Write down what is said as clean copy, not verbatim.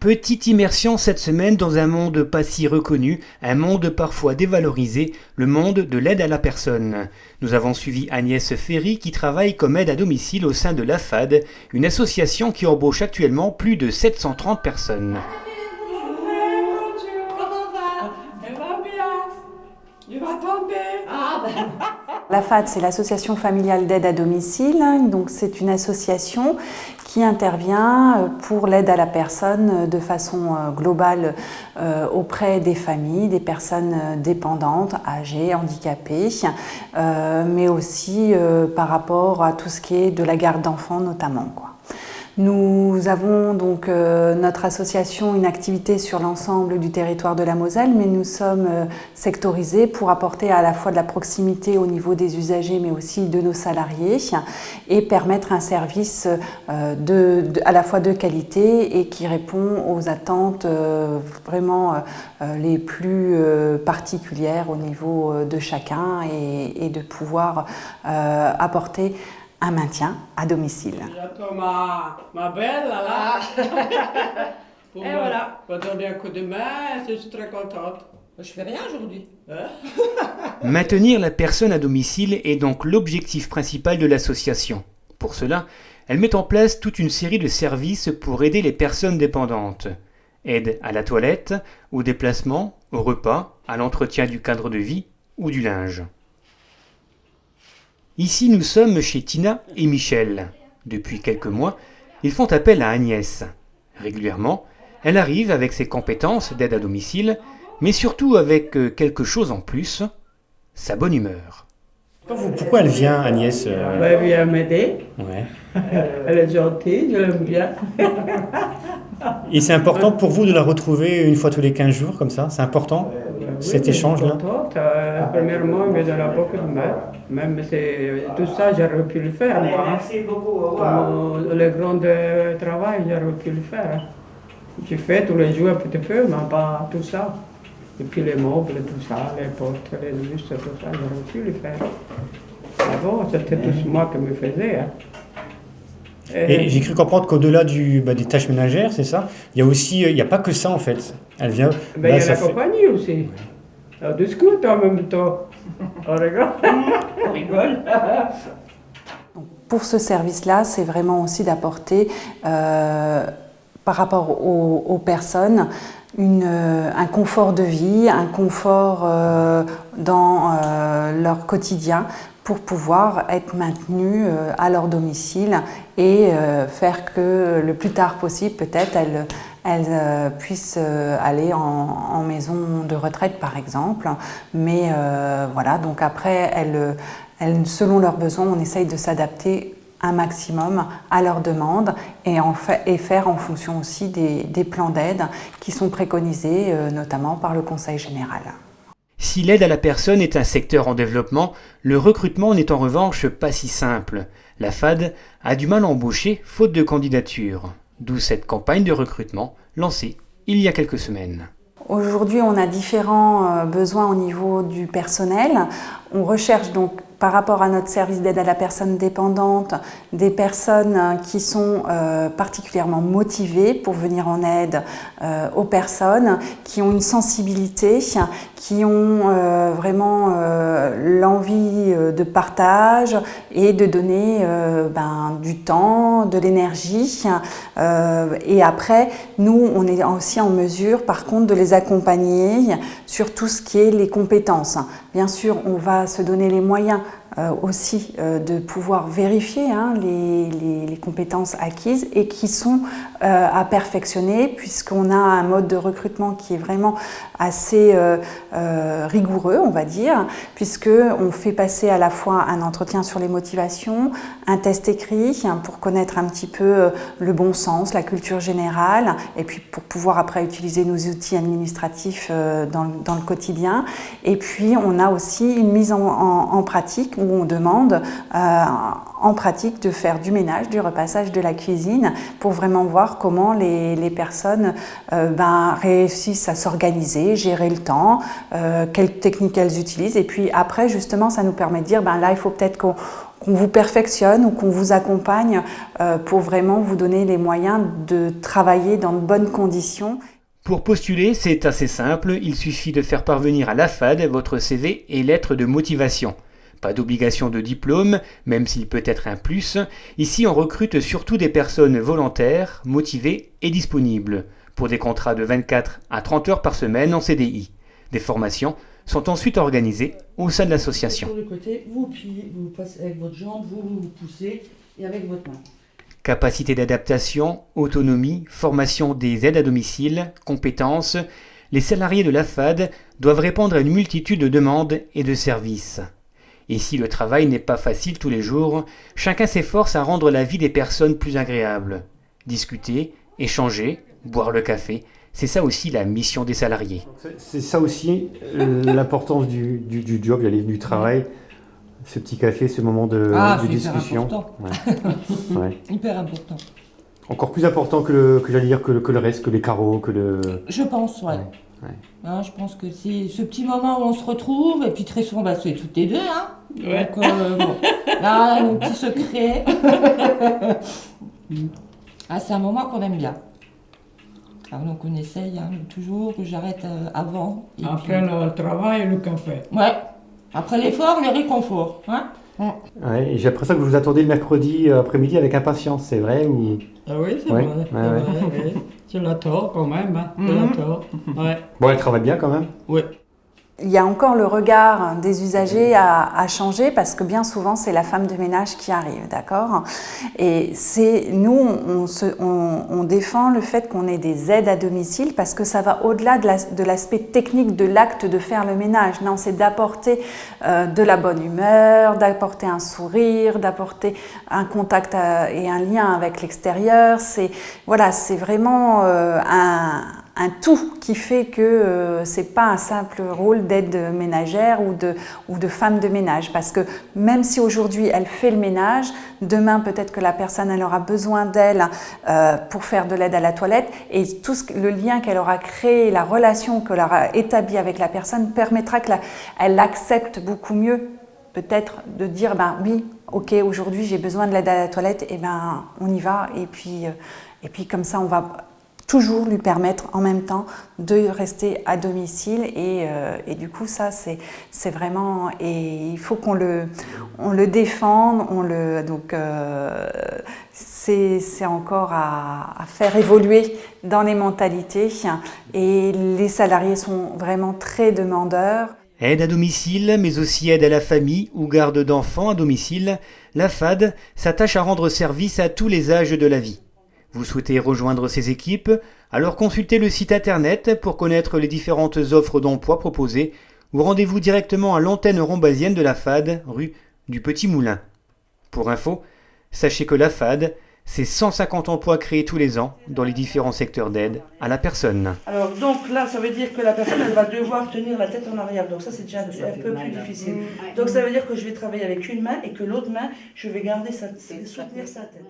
Petite immersion cette semaine dans un monde pas si reconnu, un monde parfois dévalorisé, le monde de l'aide à la personne. Nous avons suivi Agnès Ferry qui travaille comme aide à domicile au sein de l'AFAD, une association qui embauche actuellement plus de 730 personnes. L'AFAD, c'est l'association familiale d'aide à domicile. Donc, c'est une association qui intervient pour l'aide à la personne de façon globale auprès des familles, des personnes dépendantes, âgées, handicapées, mais aussi par rapport à tout ce qui est de la garde d'enfants notamment, quoi. Nous avons donc notre association une activité sur l'ensemble du territoire de la Moselle, mais nous sommes sectorisés pour apporter à la fois de la proximité au niveau des usagers, mais aussi de nos salariés, et permettre un service à la fois de qualité et qui répond aux attentes vraiment les plus particulières au niveau de chacun et de pouvoir apporter un maintien à domicile. J'attends ma belle là. Pour et voilà. Me donner un coup de main, je suis très contente. Je fais rien aujourd'hui. Maintenir la personne à domicile est donc l'objectif principal de l'association. Pour cela, elle met en place toute une série de services pour aider les personnes dépendantes. Aide à la toilette, au déplacement, au repas, à l'entretien du cadre de vie ou du linge. Ici, nous sommes chez Tina et Michel. Depuis quelques mois, ils font appel à Agnès. Régulièrement, elle arrive avec ses compétences d'aide à domicile, mais surtout avec quelque chose en plus, sa bonne humeur. Pourquoi elle vient, Agnès Elle vient m'aider. Ouais. Elle est gentille, je l'aime bien. Et c'est important pour vous de la retrouver une fois tous les 15 jours, comme ça? C'est important, cet échange-là? Premièrement, il me donne beaucoup de mal. Même tout ça, j'aurais pu le faire. Moi. Merci beaucoup. Le grand travail, j'aurais pu le faire. Je fais tous les jours un petit peu, mais pas tout ça. Et puis les meubles, tout ça, les portes, les lustres, tout ça, j'aurais pu le faire. Avant, c'était tout moi qui me faisais. Hein. Et j'ai cru comprendre qu'au-delà des tâches ménagères, c'est ça, il y a pas que ça en fait. Elle vient. Il y a la compagnie aussi. On discute en même temps. On rigole. On rigole. Pour ce service-là, c'est vraiment aussi d'apporter, par rapport aux personnes, un confort de vie, un confort dans leur quotidien pour pouvoir être maintenues à leur domicile et faire que le plus tard possible, peut-être, elles puissent aller en maison de retraite, par exemple. Mais voilà, donc après, selon leurs besoins, on essaye de s'adapter un maximum à leurs demandes et faire en fonction aussi des plans d'aide qui sont préconisés notamment par le Conseil général. Si l'aide à la personne est un secteur en développement, le recrutement n'est en revanche pas si simple. La FAD a du mal à embaucher faute de candidature, d'où cette campagne de recrutement lancée il y a quelques semaines. Aujourd'hui, on a différents besoins au niveau du personnel. On recherche donc, par rapport à notre service d'aide à la personne dépendante, des personnes qui sont particulièrement motivées pour venir en aide aux personnes, qui ont une sensibilité, qui ont vraiment l'envie de partage et de donner du temps, de l'énergie. Et après, nous, on est aussi en mesure, par contre, de les accompagner sur tout ce qui est les compétences. Bien sûr, on va se donner les moyens aussi de pouvoir vérifier les compétences acquises et qui sont à perfectionner, puisqu'on a un mode de recrutement qui est vraiment assez rigoureux, on va dire, puisqu'on fait passer à la fois un entretien sur les motivations, un test écrit pour connaître un petit peu le bon sens, la culture générale, et puis pour pouvoir après utiliser nos outils administratifs dans le quotidien. Et puis on a aussi une mise en pratique où on demande en pratique de faire du ménage, du repassage, de la cuisine pour vraiment voir comment les personnes réussissent à s'organiser, gérer le temps, quelles techniques elles utilisent. Et puis après, justement, ça nous permet de dire, là, il faut peut-être qu'on vous perfectionne ou qu'on vous accompagne pour vraiment vous donner les moyens de travailler dans de bonnes conditions. Pour postuler, c'est assez simple, il suffit de faire parvenir à l'AFAD votre CV et lettre de motivation. Pas d'obligation de diplôme, même s'il peut être un plus. Ici, on recrute surtout des personnes volontaires, motivées et disponibles, pour des contrats de 24 à 30 heures par semaine en CDI. Des formations sont ensuite organisées au sein de l'association. Sur le côté, vous pliez, vous passez avec votre jambe, vous poussez et avec votre main. Capacité d'adaptation, autonomie, formation des aides à domicile, compétences, les salariés de l'AFAD doivent répondre à une multitude de demandes et de services. Et si le travail n'est pas facile tous les jours, chacun s'efforce à rendre la vie des personnes plus agréable. Discuter, échanger, boire le café, c'est ça aussi la mission des salariés. C'est ça aussi l'importance du job, du travail, ce petit café, ce moment de discussion. Ouais. Hyper important. Encore plus important que le reste, que les carreaux, que le... Je pense, ouais. Hein, je pense que c'est ce petit moment où on se retrouve, et puis très souvent, c'est toutes les deux, hein. Ouais. Donc, bon, là, un petit secret. C'est un moment qu'on aime bien. Alors, donc on essaye toujours que j'arrête avant. Et après puis... le travail et le café. Ouais. Après l'effort, le réconfort. Hein. Ouais, et j'ai l'impression que vous attendez le mercredi après-midi avec impatience, c'est vrai ou... Ah oui, c'est Ouais, vrai. ouais, C'est vrai, oui. Tu l'attends quand même. Hein. Tu l'attends. Ouais. Bon, elle travaille bien quand même. Oui. Il y a encore le regard des usagers à changer parce que bien souvent c'est la femme de ménage qui arrive, d'accord ? Et nous on défend le fait qu'on ait des aides à domicile parce que ça va au-delà de l'aspect technique de l'acte de faire le ménage. Non, c'est d'apporter de la bonne humeur, d'apporter un sourire, d'apporter un contact et un lien avec l'extérieur. C'est vraiment un tout qui fait que c'est pas un simple rôle d'aide ménagère ou de femme de ménage, parce que même si aujourd'hui elle fait le ménage, demain peut-être que la personne elle aura besoin d'elle pour faire de l'aide à la toilette, et le lien qu'elle aura créé, la relation qu'elle aura établie avec la personne permettra qu'elle l'accepte beaucoup mieux, peut-être de dire oui, ok, aujourd'hui j'ai besoin de l'aide à la toilette, et on y va, et puis comme ça on va toujours lui permettre en même temps de rester à domicile et du coup ça c'est vraiment, et il faut qu'on le défende, c'est encore à faire évoluer dans les mentalités, et les salariés sont vraiment très demandeurs. Aide à domicile, mais aussi aide à la famille ou garde d'enfants à domicile, l'AFAD s'attache à rendre service à tous les âges de la vie. Vous souhaitez rejoindre ces équipes? Alors consultez le site internet pour connaître les différentes offres d'emploi proposées ou rendez-vous directement à l'antenne rhombasienne de l'AFAD, rue du Petit Moulin. Pour info, sachez que l'AFAD, c'est 150 emplois créés tous les ans dans les différents secteurs d'aide à la personne. Alors donc là, ça veut dire que la personne, elle va devoir tenir la tête en arrière. Donc ça, c'est déjà un peu plus difficile. Donc ça veut dire que je vais travailler avec une main et que l'autre main, je vais soutenir sa tête.